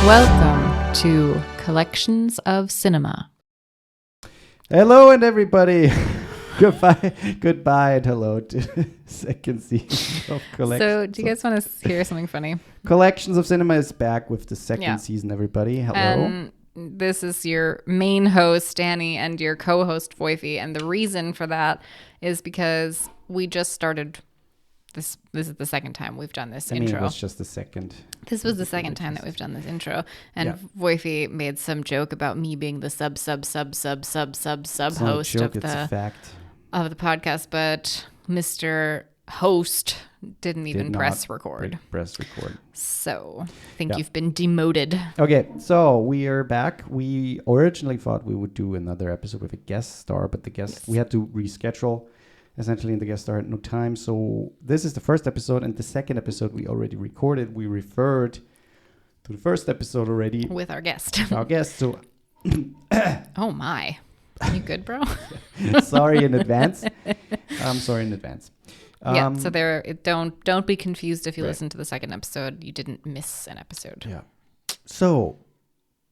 Welcome to Collections of Cinema. Hello and everybody. Goodbye and hello to second season of Collections. So, do you guys want to hear something funny? Collections of Cinema is back with the second season, everybody. Hello. And this is your main host, Danny, and your co-host, Voify. And the reason for that is because we just started this. This is the second time we've done this intro. It was just the second. This was the second time that we've done this intro. And Voify made some joke about me being the sub host of the podcast, but Mr. Host didn't even press record. So I think you've been demoted. Okay, so we are back. We originally thought we would do another episode with a guest star, but we had to reschedule. Essentially, and the guest star had no time. So this is the first episode, and the second episode we already recorded. We referred to the first episode already with our guest. So oh my. You good, bro? Sorry in advance. I'm sorry in advance. So don't be confused if you listen to the second episode. You didn't miss an episode. Yeah. So,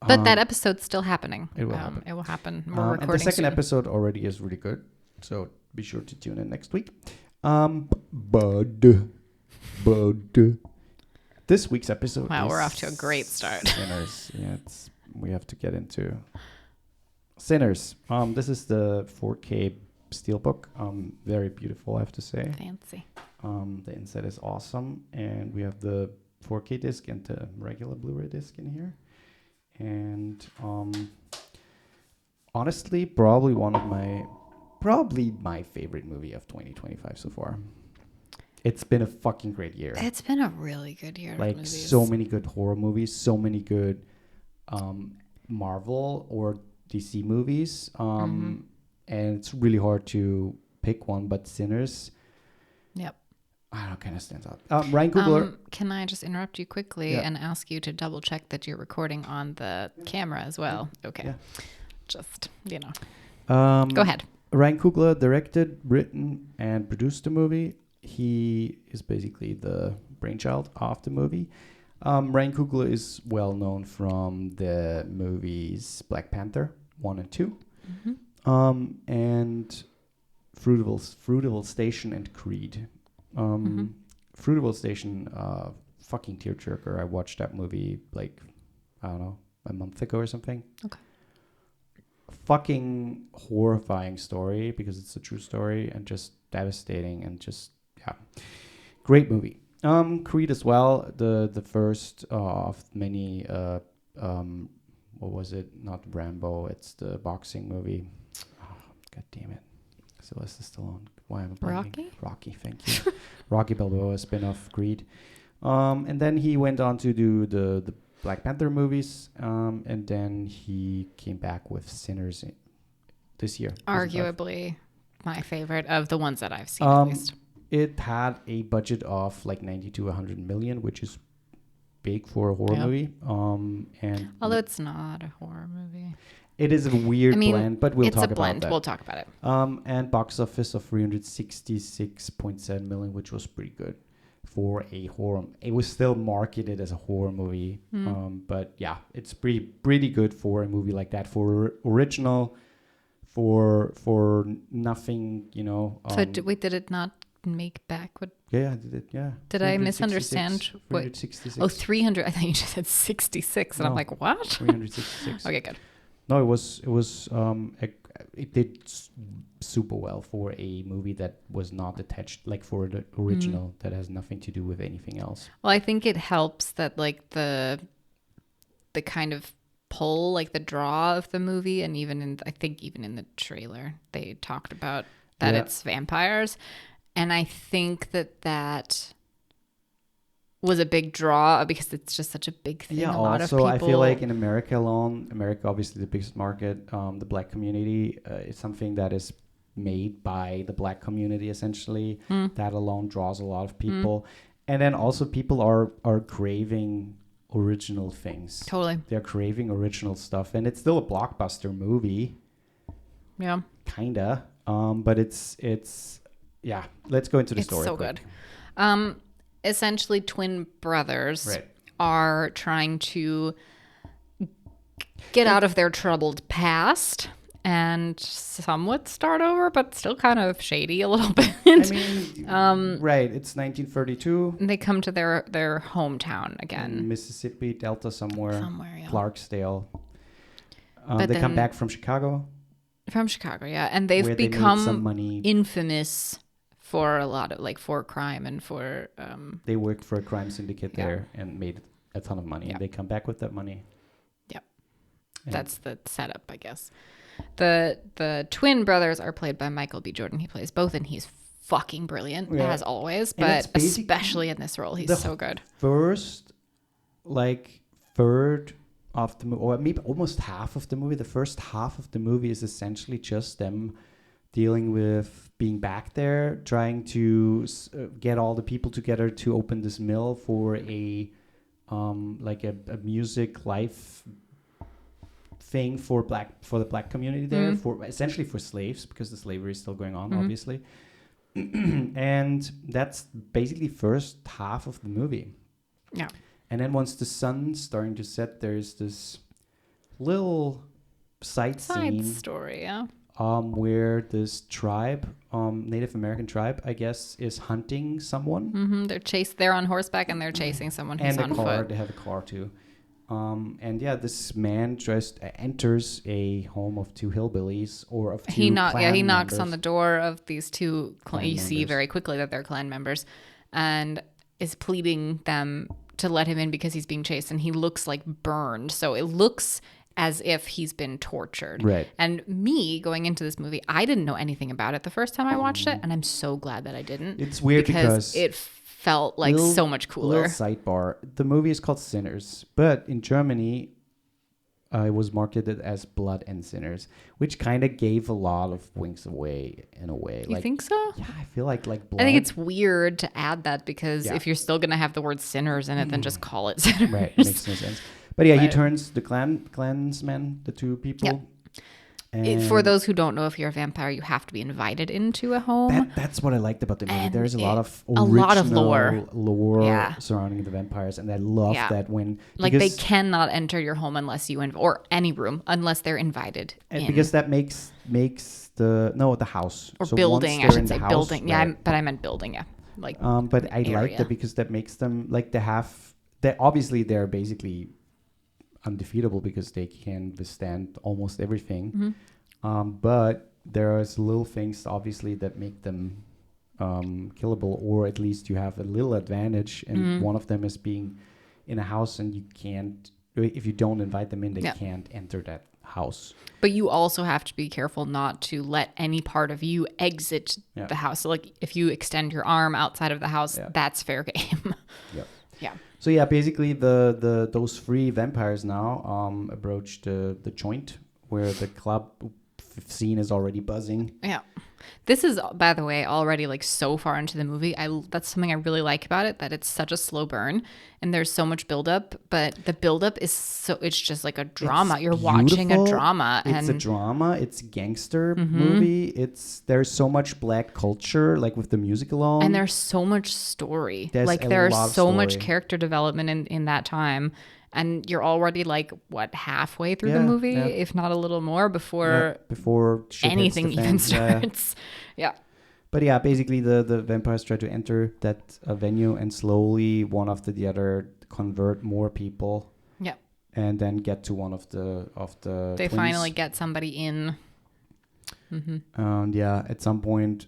but that episode's still happening. It will happen. It will happen. We're recording and the second soon. episode already is really good. So be sure to tune in next week. But this week's episode. Wow, we're off to a great start. Sinners. Yeah, we have to get into Sinners. This is the 4K steelbook. Very beautiful, I have to say. Fancy. The inside is awesome, and we have the 4K disc and the regular Blu-ray disc in here. And honestly, probably my favorite movie of 2025 so far. It's been a fucking great year. It's been a really good year. Like of movies. So many good horror movies, so many good Marvel or DC movies. And it's really hard to pick one, but Sinners. Yep. I don't know, kind of stands out. Ryan Coogler. Can I just interrupt you quickly and ask you to double check that you're recording on the camera as well? Okay. Yeah. Just, go ahead. Ryan Coogler directed, written, and produced the movie. He is basically the brainchild of the movie. Ryan Coogler is well known from the movies Black Panther 1 and 2, and Fruitable Station and Creed. Fruitable Station, fucking tearjerker. I watched that movie I don't know, a month ago or something. Okay. Fucking horrifying story because it's a true story and just devastating and just great movie. Creed as well, the first of many what was it, not Rambo, it's the boxing movie. God damn it, Sylvester Stallone. Why am I blanking? Rocky, thank you. Rocky Balboa spin-off Creed, and then he went on to do the Black Panther movies, and then he came back with Sinners this year. Arguably my favorite of the ones that I've seen, at least. It had a budget of like 90 to 100 million, which is big for a horror movie. And although it's not a horror movie. It is a weird blend, but we'll talk about that. It's a blend. We'll talk about it. And box office of 366.7 million, which was pretty good for a horror. It was still marketed as a horror movie, but yeah, it's pretty good for a movie like that, for original, for nothing, So did it not make back what? Yeah, did it? Yeah. Did I misunderstand? 366. Oh, 300. I thought you just said 66, and I'm like, what? 366. Okay, good. No, it did super well for a movie that was not attached, like for the original that has nothing to do with anything else. Well, I think it helps that like the kind of pull, like the draw of the movie, and even in the trailer they talked about that it's vampires, and I think that was a big draw because it's just such a big thing. Yeah, a lot also of people, I feel like in America alone, obviously the biggest market, the black community, is something that is made by the black community essentially. That alone draws a lot of people. And then also people are craving original things. Totally. They're craving original stuff, and it's still a blockbuster movie. Yeah. Kinda. But it's yeah. Let's go into the story. It's so quick. good. Essentially, twin brothers are trying to get out of their troubled past and somewhat start over, but still kind of shady a little bit. I mean, right. It's 1932. They come to their hometown again. In Mississippi Delta somewhere. Yeah. Clarksdale. But they come back from Chicago. From Chicago, yeah. And they've where they become made some money. infamous for a lot of, like, for crime and for... they worked for a crime syndicate there and made a ton of money. And they come back with that money. Yeah. That's the setup, I guess. The twin brothers are played by Michael B. Jordan. He plays both, and he's fucking brilliant, as always. But especially in this role, he's so good. First, like, third of the movie, or maybe almost half of the movie, the first half of the movie is essentially just them dealing with being back there, trying to get all the people together to open this mill for a music life thing for the black community there, for essentially for slaves, because the slavery is still going on, obviously. And that's basically first half of the movie. Yeah. And then once the sun's starting to set, there's this little side story, where this tribe, Native American tribe, I guess, is hunting someone. They're on horseback and they're chasing someone who's on foot. They have a car too. This man just enters a home of two hillbillies or of two he knocks members. on the door of these two you see very quickly that they're clan members, and is pleading them to let him in because he's being chased, and he looks like burned, so it looks as if he's been tortured. Right. And me going into this movie, I didn't know anything about it the first time I watched it, and I'm so glad that I didn't. It's weird because it felt like so much cooler. Little sidebar: the movie is called Sinners, but in Germany, it was marketed as Blood and Sinners, which kind of gave a lot of wings away in a way. You think so? Yeah, I feel like blood. I think it's weird to add that because if you're still gonna have the word sinners in it, then just call it sinners. Right, makes no sense. But he turns the clansmen, the two people. Yeah. For those who don't know, if you're a vampire, you have to be invited into a home. That's what I liked about the movie. And There's a lot of lore surrounding the vampires, and I love that when they cannot enter your home unless you or any room unless they're invited. And because that makes the house or so building. I should say building. Right. Yeah, but I meant building. Yeah, but I like that because that makes them obviously they're basically undefeatable because they can withstand almost everything. But there's little things obviously that make them killable, or at least you have a little advantage. And one of them is being in a house, and you can't, if you don't invite them in, they can't enter that house. But you also have to be careful not to let any part of you exit the house. So like if you extend your arm outside of the house, that's fair game. Yeah. So yeah, basically those three vampires now approach the joint where the club scene is already buzzing. Yeah. This is, by the way, already like so far into the movie. That's something I really like about it, that it's such a slow burn and there's so much buildup, but the buildup is it's just like a drama. You're watching a drama. It's a drama. It's a gangster movie. There's so much black culture, like with the music alone. And there's so much story. There's so much character development in that time. And you're already halfway through the movie, if not a little more, before anything even starts. Yeah. But yeah, basically the vampires try to enter that venue, and slowly one after the other convert more people. Yeah. And then get to one of the They twins. finally get somebody in. And at some point,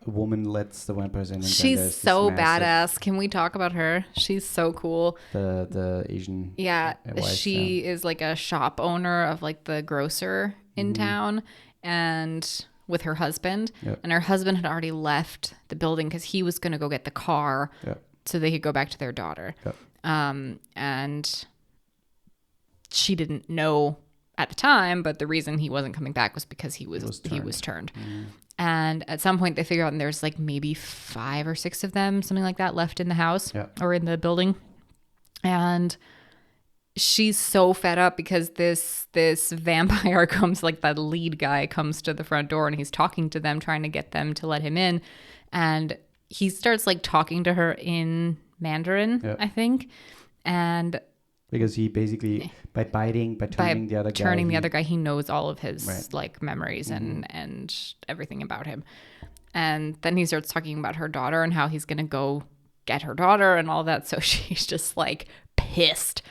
a woman lets the vampires in. And she's so badass. Can we talk about her? She's so cool. The Asian. Yeah, she is like a shop owner of like the grocer in town, and with her husband. Yep. And her husband had already left the building because he was going to go get the car so they could go back to their daughter. Yep. And she didn't know at the time, but the reason he wasn't coming back was because he was turned. And at some point they figure out, and there's like maybe 5 or 6 of them, something like that, left in the house or in the building. And she's so fed up because this vampire comes, like the lead guy comes to the front door and he's talking to them, trying to get them to let him in. And he starts like talking to her in Mandarin, I think. And because he basically by turning the other guy, he knows all of his Right. like memories and everything about him. And then he starts talking about her daughter and how he's gonna go get her daughter and all that. So she's just like pissed.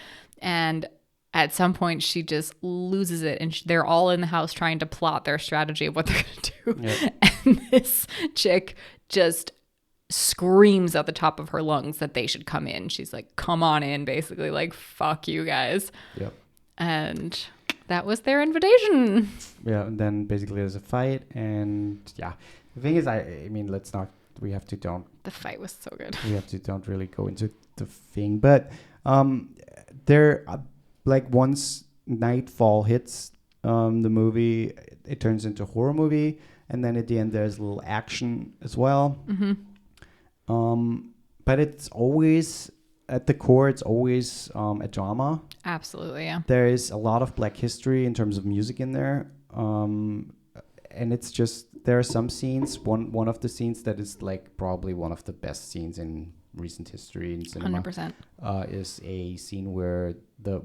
And at some point she just loses it, and they're all in the house trying to plot their strategy of what they're gonna do. Yep. And this chick just screams at the top of her lungs that they should come in. She's like, come on in, basically, like, fuck you guys. Yep. And that was their invitation. Yeah, and then basically there's a fight, and yeah, the thing is, I mean, The fight was so good. don't really go into the thing, but there, like once nightfall hits, the movie, it turns into a horror movie, and then at the end there's a little action as well. But it's always at the core, it's always a drama. Absolutely, yeah. There is a lot of Black history in terms of music in there, and it's just, there are some scenes. One of the scenes that is like probably one of the best scenes in recent history in cinema 100%. is a scene where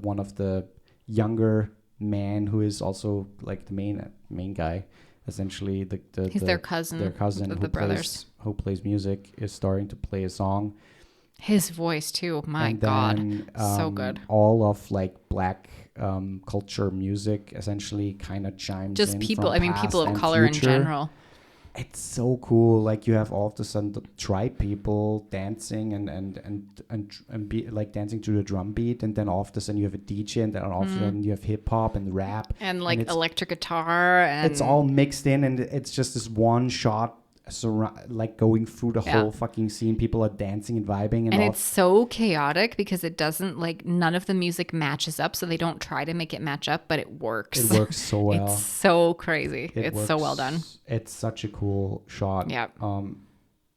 one of the younger man, who is also like the main guy, essentially He's their cousin of the brothers, who plays music, is starting to play a song. His voice too, my God, so good. All of like Black culture music essentially kind of chimes just in people, from I mean, past people of and color in future. general. It's so cool. Like you have all of the sudden the tribe people dancing and be like dancing to the drum beat, and then all of a sudden you have a DJ, and then all of a sudden you have hip hop and rap And like it's, electric guitar, and it's all mixed in, and it's just this one shot like going through the whole fucking scene. People are dancing and vibing, and it's so chaotic because it doesn't, like, none of the music matches up, so they don't try to make it match up, but it works. It works so well. It's so crazy. It's so well done. It's such a cool shot. Yeah.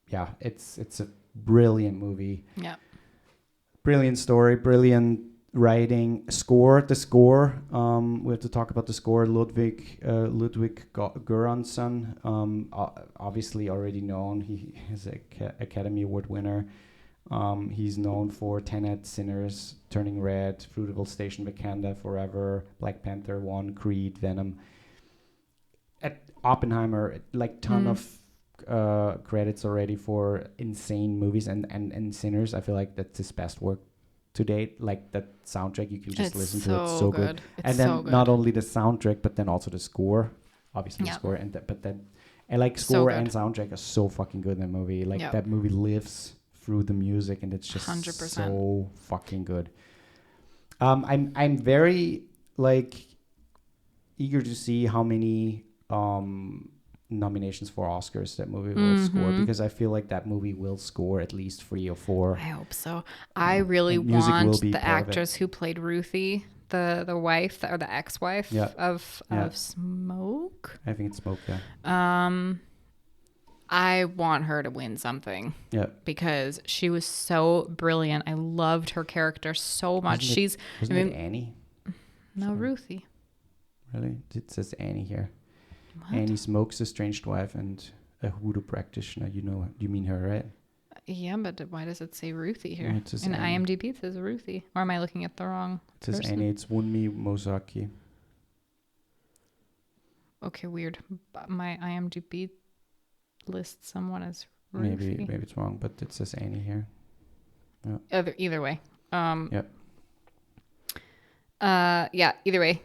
Yeah, it's a brilliant movie. Yeah. Brilliant story, brilliant writing, score. The score, we have to talk about the score. Ludwig Göransson, obviously already known. He is an Academy Award winner. He's known for Tenet, Sinners, Turning Red, Fruitable Station, Wakanda Forever, Black Panther 1, Creed, Venom. At Oppenheimer, like ton of credits already for insane movies, and Sinners, I feel like that's his best work to date. Like that soundtrack, you can just listen to it. It's so good. And then not only the soundtrack, but then also the score, obviously the score, and like score and soundtrack are so fucking good in that movie. Like that movie lives through the music, and it's just 100%. So fucking good. I'm very like eager to see how many nominations for Oscars that movie will score, because I feel like that movie will score at least 3 or 4. I hope so. I really want the actress who played Ruthie, the wife or the ex-wife of Smoke. I think it's Smoke. Yeah. I want her to win something. Yeah. Because she was so brilliant. I loved her character so much. Wasn't it Annie? No, sorry. Ruthie. Really? It says Annie here. What? Annie Smoke's estranged wife and a hoodoo practitioner. You mean her, right? Yeah, but why does it say Ruthie here? In IMDb it says Ruthie. Or am I looking at the wrong It says person? Annie. It's Wunmi Mosaki. Okay, weird. My IMDb lists someone as Ruthie. Maybe it's wrong, but it says Annie here. Yeah. Either way. Yep. Yeah, either way.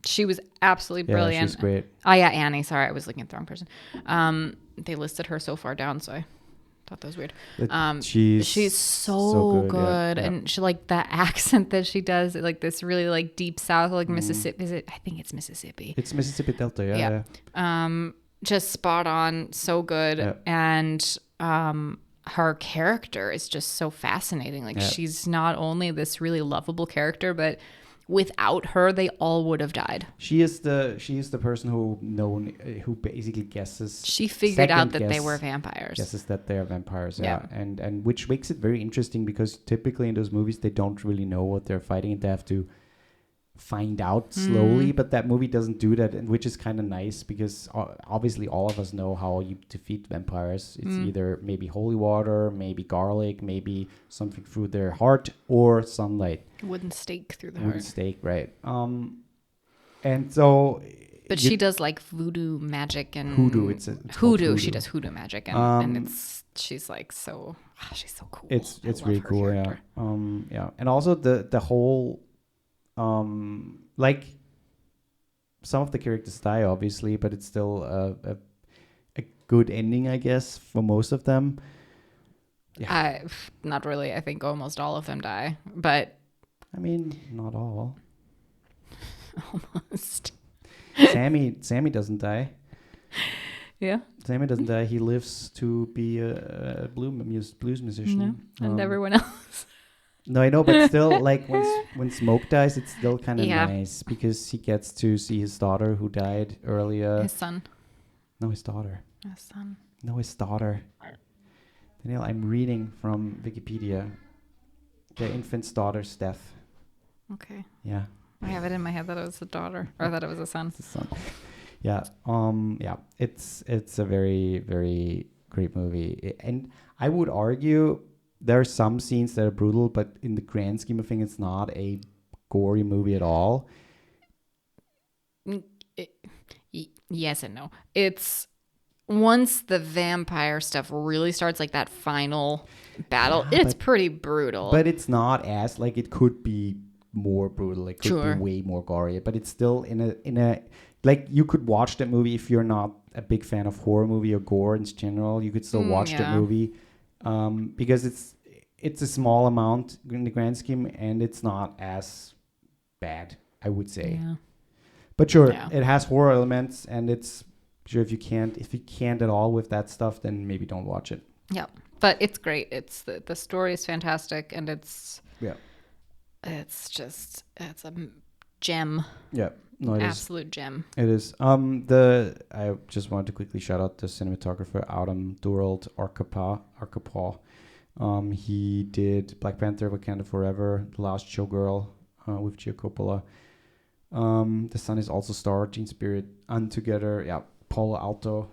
She was absolutely brilliant. Yeah, she's great. Oh yeah, Annie. Sorry, I was looking at the wrong person. They listed her so far down, so I thought that was weird. She's so good. Yeah. And she, like, that accent that she does, like this really like deep South, like Mississippi. I think it's Mississippi. It's Mississippi Delta. Yeah. Just spot on. So good. Yeah. And her character is just so fascinating. Like she's not only this really lovable character, but without her, they all would have died. She is the person who basically guesses. She figured out that they were vampires. Guesses that they are vampires. Yeah. And which makes it very interesting, because typically in those movies they don't really know what they're fighting, and they have to find out slowly, but that movie doesn't do that, and which is kind of nice because obviously all of us know how you defeat vampires. It's either maybe holy water, maybe garlic, maybe something through their heart, or sunlight. Wooden stake through the Wooden heart. stake, right? And so. But she does like voodoo magic and Hoodoo. It's hoodoo. She does hoodoo magic, and she's like she's so cool. It's really cool, character. Yeah. And also the whole like some of the characters die obviously, but it's still a good ending, I guess, for most of them. Yeah. Not really. I think almost all of them die, but I mean, not all. Almost. Sammy doesn't die. Yeah. Sammy doesn't die. He lives to be a blues musician. No. And everyone else. No, I know, but still, like when Smoke dies, it's still kind of nice because he gets to see his daughter who died earlier. His son. No, his daughter. His son. No, his daughter. Daniel, I'm reading from Wikipedia. The infant's daughter's death. Okay. Yeah. I have it in my head that it was a daughter or that it was a son. It's a son. Yeah. Yeah. It's a very, very great movie. And I would argue there are some scenes that are brutal, but in the grand scheme of things, it's not a gory movie at all. Yes and no. It's once the vampire stuff really starts, like that final battle, it's pretty brutal. But it's not as like it could be more brutal. It could be way more gory, but it's still in a like you could watch that movie if you're not a big fan of horror movie or gore in general. You could still watch that movie because it's a small amount in the grand scheme and it's not as bad, I would say. Yeah. But sure, it has horror elements, and it's sure if you can't at all with that stuff, then maybe don't watch it. Yeah, but it's great. It's the story is fantastic, and it's a gem. Yeah, no, it absolute gem. It is. I just wanted to quickly shout out the cinematographer Adam Durald Arkapaw. He did Black Panther, Wakanda Forever, The Last Showgirl with Gia Coppola. The Sun is also starred, Teen Spirit, Untogether, Palo Alto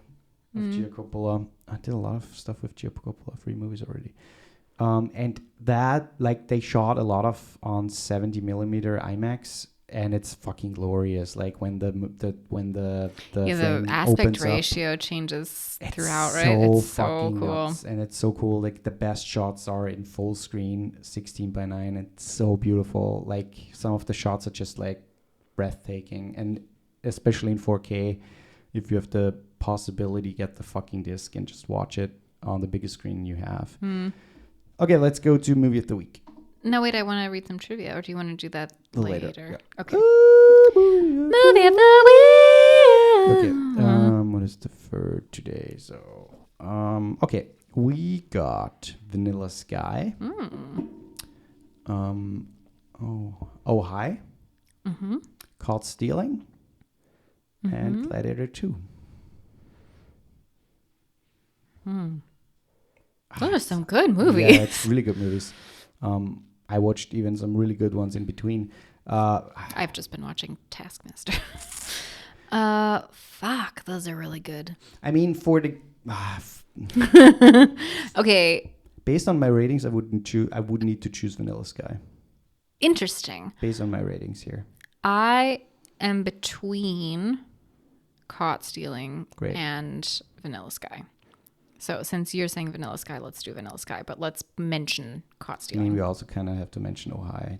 with Gia Coppola. I did a lot of stuff with Gia Coppola, 3 movies already. And that, like, they shot a lot of on 70 millimeter IMAX, and it's fucking glorious. Like when the aspect ratio changes throughout, right? It's so cool, nuts. And it's so cool. Like the best shots are in full screen, 16:9. It's so beautiful. Like some of the shots are just like breathtaking, and especially in 4K, if you have the possibility, get the fucking disc and just watch it on the biggest screen you have. Okay, let's go to movie of the week. No, wait, I want to read some trivia, or do you want to do that later? Yeah. Okay. Movie of the week. Okay. What is the third today? So, okay, we got Vanilla Sky. Oh Hi. Caught Stealing. And Gladiator 2. Those are some good movies. Yeah, it's really good movies. I watched even some really good ones in between. I've just been watching Taskmaster. Fuck, those are really good. I mean, for the okay. Based on my ratings, I would need to choose Vanilla Sky. Interesting. Based on my ratings here, I am between Caught Stealing and Vanilla Sky. So since you're saying Vanilla Sky, let's do Vanilla Sky. But let's mention Caught Stealing. I mean, we also kind of have to mention Oh Hi.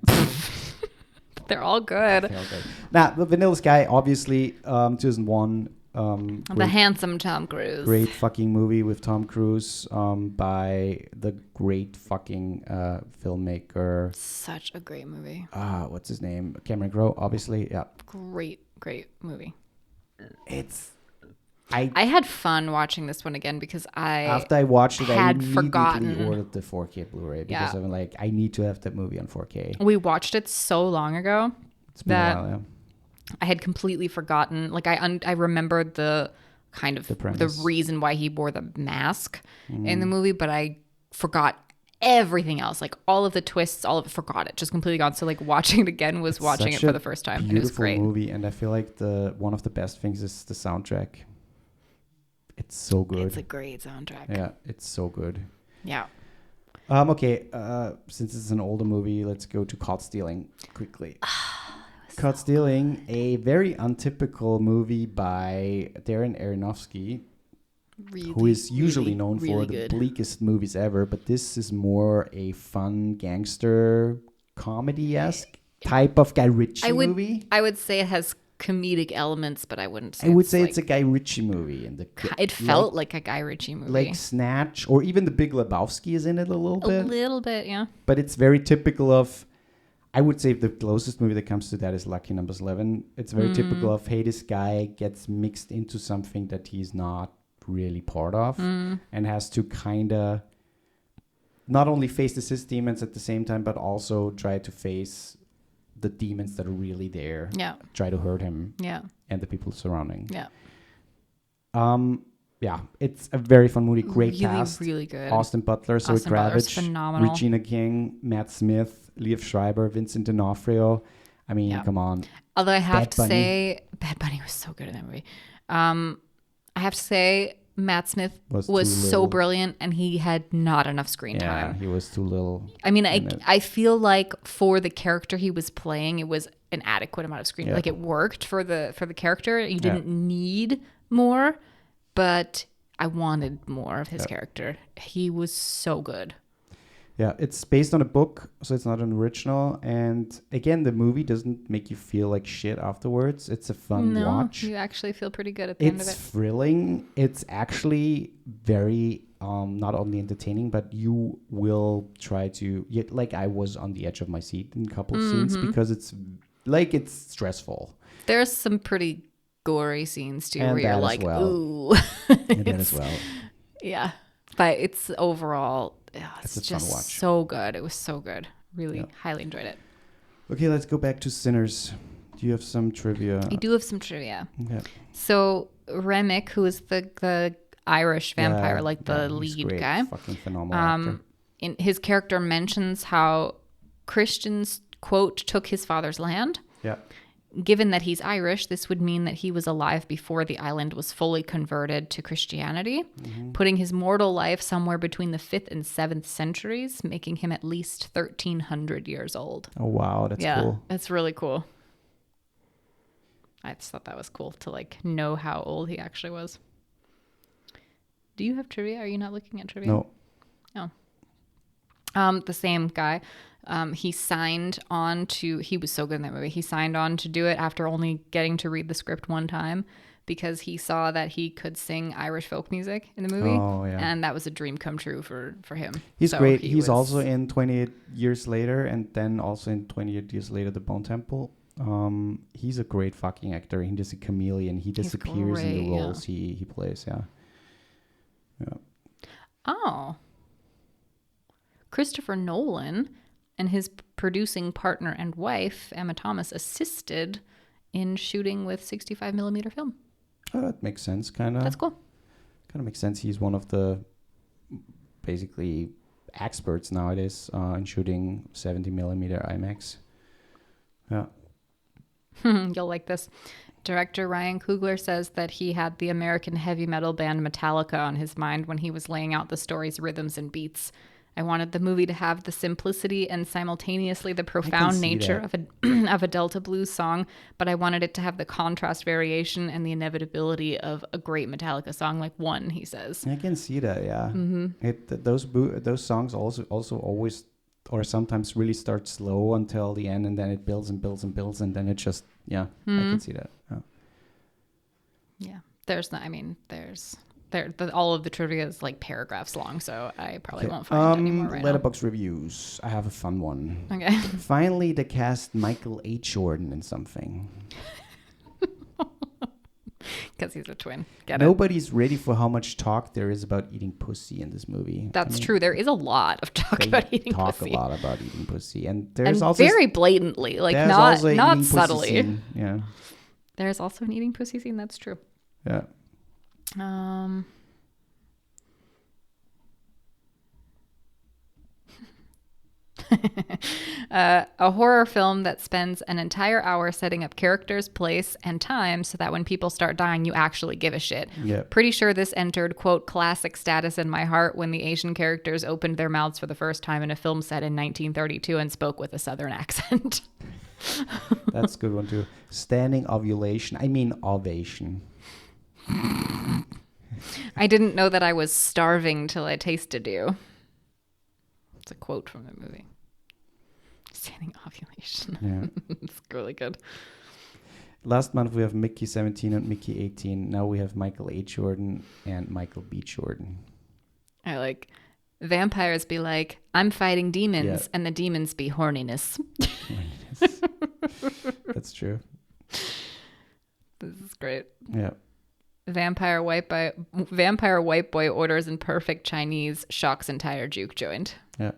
They're all good. Now, the Vanilla Sky, obviously, 2001. The handsome Tom Cruise. Great fucking movie with Tom Cruise by the great fucking filmmaker. Such a great movie. What's his name? Cameron Crowe, obviously. Yeah. Great movie. I had fun watching this one again because after I watched it, I immediately forgotten. ordered the 4K Blu-ray because I'm like, I need to have that movie on 4K. We watched it so long ago that a while, I had completely forgotten. Like I remembered the kind of the reason why he wore the mask in the movie, but I forgot everything else, like all of the twists, all of it, forgot it, just completely gone. So like watching it again was watching it for the first time. And it was great. Beautiful movie, and I feel like one of the best things is the soundtrack. It's so good. It's a great soundtrack. Yeah, it's so good. Yeah. Okay, since it's an older movie, let's go to Caught Stealing quickly. Caught Stealing, a very untypical movie by Darren Aronofsky, who is usually known for the bleakest movies ever, but this is more a fun gangster comedy-esque type of Guy Ritchie movie. I would say it has comedic elements, but I wouldn't say it's a Guy Ritchie movie. It felt like a Guy Ritchie movie. Like Snatch, or even The Big Lebowski is in it a little bit. A little bit, yeah. But it's very typical of, I would say the closest movie that comes to that is Lucky Number 11. It's very typical of, hey, this guy gets mixed into something that he's not really part of and has to kind of not only face his demons at the same time, but also try to face the demons that are really there. Yeah. Try to hurt him. Yeah. And the people surrounding. Yeah. Yeah, it's a very fun movie. Great really, cast. Really good. Austin Butler, Zoe Kravitz, phenomenal. Regina King, Matt Smith, Liev Schreiber, Vincent D'Onofrio. I mean, come on. Although I have to say, Bad Bunny was so good in that movie. I have to say, Matt Smith was so brilliant, and he had not enough screen time. Yeah, he was too little. I mean, I feel like for the character he was playing, it was an adequate amount of screen. Like it worked for the character. You didn't need more, but I wanted more of his character. He was so good. Yeah, it's based on a book, so it's not an original. And again, the movie doesn't make you feel like shit afterwards. It's a fun watch. You actually feel pretty good at the end of it. It's thrilling. It's actually very not only entertaining, but you will try to, like I was on the edge of my seat in a couple of scenes because it's stressful. There's some pretty gory scenes too, and where you're like, ooh. And that as well. Yeah. But it's overall, it's just fun watch. So good. It was so good. Really highly enjoyed it. Okay, let's go back to Sinners. Do you have some trivia? I do have some trivia. Okay. So Remick, who is the Irish vampire, the lead great. guy. Fucking phenomenal actor. In his character mentions how Christians, quote, took his father's land. Yeah. Given that he's Irish, this would mean that he was alive before the island was fully converted to Christianity, putting his mortal life somewhere between the 5th and 7th centuries, making him at least 1,300 years old. Oh, wow. That's cool. That's really cool. I just thought that was cool to know how old he actually was. Do you have trivia? Are you not looking at trivia? No. Oh. The same guy. He signed on to, he was so good in that movie. He signed on to do it after only getting to read the script one time because he saw that he could sing Irish folk music in the movie. Oh, yeah. And that was a dream come true for him. He's great. He's also in 28 Years Later, and then also in 28 Years Later, The Bone Temple. He's a great fucking actor. He's just a chameleon. He disappears in the roles he plays. Yeah. Oh. Christopher Nolan and his producing partner and wife, Emma Thomas, assisted in shooting with 65 millimeter film. Oh, that makes sense, kind of. That's cool. Kind of makes sense. He's one of the basically experts nowadays in shooting 70 millimeter IMAX. Yeah. You'll like this. Director Ryan Coogler says that he had the American heavy metal band Metallica on his mind when he was laying out the story's rhythms and beats. I wanted the movie to have the simplicity and simultaneously the profound nature of a Delta blues song, but I wanted it to have the contrast variation and the inevitability of a great Metallica song like One, he says. I can see that, yeah. Those songs also always or sometimes really start slow until the end, and then it builds and builds and builds, and then it just, I can see that. Yeah. All of the trivia is like paragraphs long, so I probably won't find any more right Letterbox Reviews. I have a fun one. Okay. Finally, they cast Michael A. Jordan in something. Because he's a twin. Nobody's ready for how much talk there is about eating pussy in this movie. That's true. There is a lot of talk about eating pussy. Talk a lot about eating pussy, and there's also very blatantly, not subtly. Yeah. There's also an eating pussy scene. That's true. Yeah. A horror film that spends an entire hour setting up characters, place, and time so that when people start dying, you actually give a shit. Yeah. Pretty sure this entered, quote, classic status in my heart when the Asian characters opened their mouths for the first time in a film set in 1932 and spoke with a southern accent. That's a good one too. Standing ovulation. I mean ovation. I didn't know that I was starving till I tasted you. It's a quote from the movie. Standing ovulation. Yeah. It's really good. Last month we have Mickey 17 and Mickey 18. Now we have Michael A. Jordan and Michael B. Jordan. I like vampires be like, I'm fighting demons, Yeah. and the demons be horniness. That's true. This is great. Yeah. Vampire white boy orders in perfect Chinese, shocks entire juke joint. Yeah.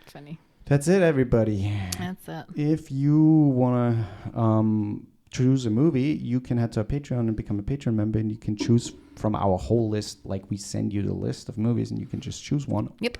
Funny. That's it, everybody. That's it. If you want to choose a movie, you can head to our Patreon and become a Patreon member, and you can choose from our whole list. Like, we send you the list of movies, and you can just choose one. Yep.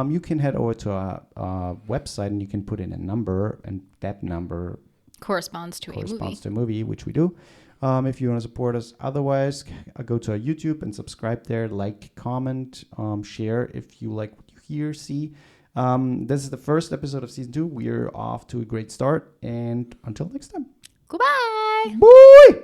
You can head over to our website, and you can put in a number, and that number Corresponds to a movie, which we do. If you want to support us, otherwise, go to our YouTube and subscribe there. Like, comment, share if you like what you hear, see. This is the first episode of season 2. We're off to a great start, and until next time. Goodbye. Bye.